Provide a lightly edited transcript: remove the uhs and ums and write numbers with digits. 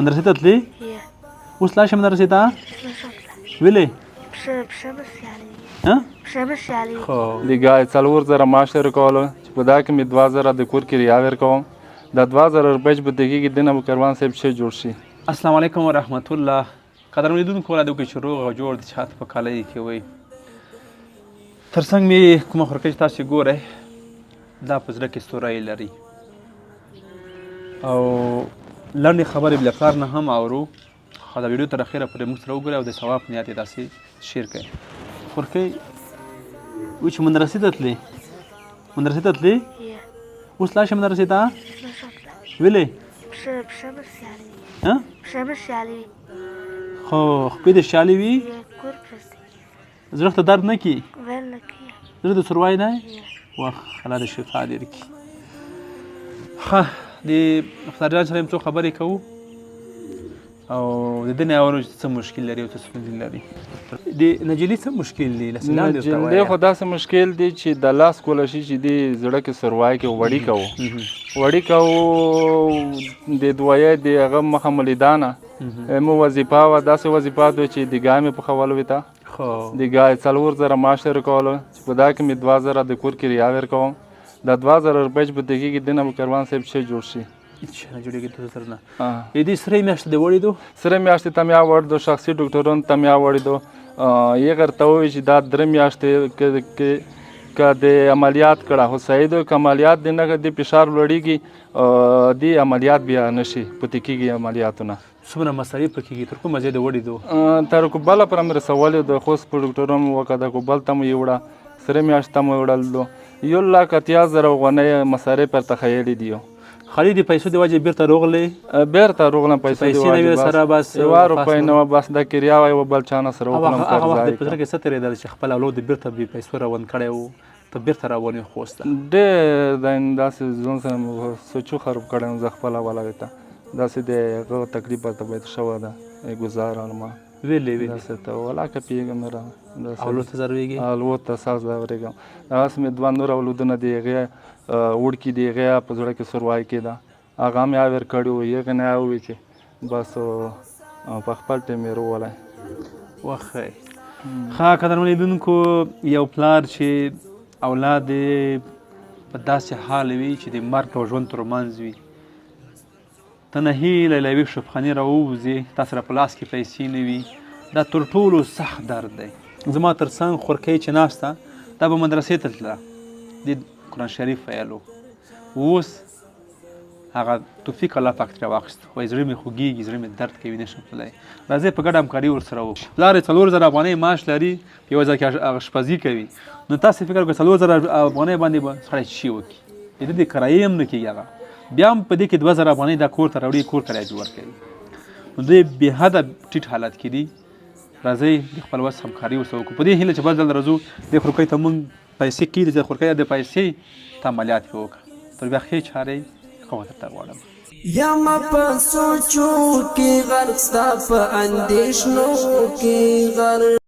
مدرسې ته تلې؟ اوس لاړ شې مدرسې ته؟ ولې؟ خو د ګای 4000 معاش درکولو چې په دا کې مې 2000 د کور کرایه ورکوم. دا 2000 روپۍ چې به تکېږي دنه به کاروان صاحب ښه جوړ شي. السلام علیکم ورحمت الله. قدرمن لیدونکو ولاده وکړئ چې روغ او جوړ د چاته په کالی کې وئ. تر څنګ مې کومه خورکۍ چې تاسې ګورئ دا په زړه کې ستوری لري او لنډې خبرې بې له کار نه هم اورو، خو دا ویډیو تر اخره پورې موږ سره وګورئ او د ثواب نیت یې داسې شیر کړئ. خورکۍ وایي چې مدرسې ته تلې؟ مدرسې ته تلې؟ اوس لاړ شې مدرسې ته؟ ولې؟ خو خپې دې سیالي وي زړه ته درد نه کي؟ زړه د سروای نه وخ الله دې شفا دې درکړي. ښه د مختار جان سره څو خبرې کوو او د ده نه اورو چې څه مشکل لري او څه ستونزې لري. د نجلۍ څه مشکل دی؟ نجلۍ خو داسې مشکل دی چې د لاس کولشي چې دی زړه کې سروای کې وړي کوو د دوایه د هغه مخه ملیدانه مو وظیفه وه، داسې وظیفه ده چې د ګای مې پخولو وي ته د ګای 4000 معاش درکولو چې په دا کې مې 2000 د کور کرایه ورکوم. دا 2000 روپۍ چې به تکېږي دنه به کاروان صاحب ښه جوړ شي. نه جوړېږي د سره نه. دې سرې میاشتې د وړېدو؟ سرې میاشتې ته مې وړېدو، شخصي ډاکټرانو ته مې وړېدو. یې ورته ووایي چې دا 3 میاشتې که د عملیات کړه خو صحیح ده، که عملیات دې نه د فشار لوړېږي دې عملیات بیا نه شي پاتې کېږي عملیاتونه. څومره مصارف پکې کېږي؟ تر کومه ځای د وړېدو؟ تر کوبله پورې مې رسولې د خوست په ډاکټرانو وکړه، د کوبل ته مو یې وړه، سرې میاشتې ته مو وړل دو 1,80,000 افغانۍ مصارف ورته خیلي دي. خالي د پیسو د وجې بیرته روغلې؟ بیرته روغلم، پیسې د وجې سره بس 1 روپۍ نه وه، بس د کرایه وه یوه بل چا نه سره وکړم. هغه وخت په زړه کې څه تېرېدل چې خپل اولاد د بیرته بې پیسو روان کړی و ته بیرته روان یې خوست ته؟ ډېر داسې ځان سره سوچو خراب کړی وم زه خپله ولایت ته، داسې د هغه تکلیف ورته باید شوی ده ګزاره ما ویلې داسې ته ولاکه پیږم نه را اولاد ته ضرورېږي؟ اولاد ته سخت ضرورېږم. هغسې مې 2 نور اولادونه د هغې وړکي د هغې په زړه کې سروای کېده، هغه هم یې ور کړي وو، هغې نه یې ووایي چې بس په خپل ټیم یې روولی. وښی ښه قدرمن لیدونکو، یو پلار چې اولاد یې په داسې حال وي چې د مرګ او ژوند تر منځ وي، ته نهیلی له یوې شفخانې راووځې، تا سره په لاس کې پیسې نه وي، دا تر ټولو سخت درد دی. زما تر څنګ خورکۍ چې ناسته دا به مدرسې ته تله، د قرآن شریف ویلو، اوس هغه توفیق الله پاک ترې واخیست، وایي زړه مې خوږېږي، زړه مې درد کوي، نه شم تللی. راځئ په ګډه همکاري ورسره وکړو. پلار یې 4000 افغانۍ معاش لري، په یوه ځای کې اشپزي کوي، نو تاسې فکر وکړئ 4000 افغانۍ باندې به سړی څه شي وکړي؟ د دې کرایې هم نه کېږي هغه، بیا هم په دې کې 2000 افغانۍ دا کور ته راوړي، کور کرایه جوړ کوي. نو دوی بې حده ټیټ حالت کې دي. راځئ د خپل وس همکاري ورسره وکړو په دې هیله چې بل ځل راځو دې خورکۍ ته موږ پیسې کېږدي، چې خورکۍ د پیسې ته عملیات پرې وکړه. تر بیا ښې چارې ښه درته غواړم. یم په سوچو کې غرق ستا په اندېښنو کې غرق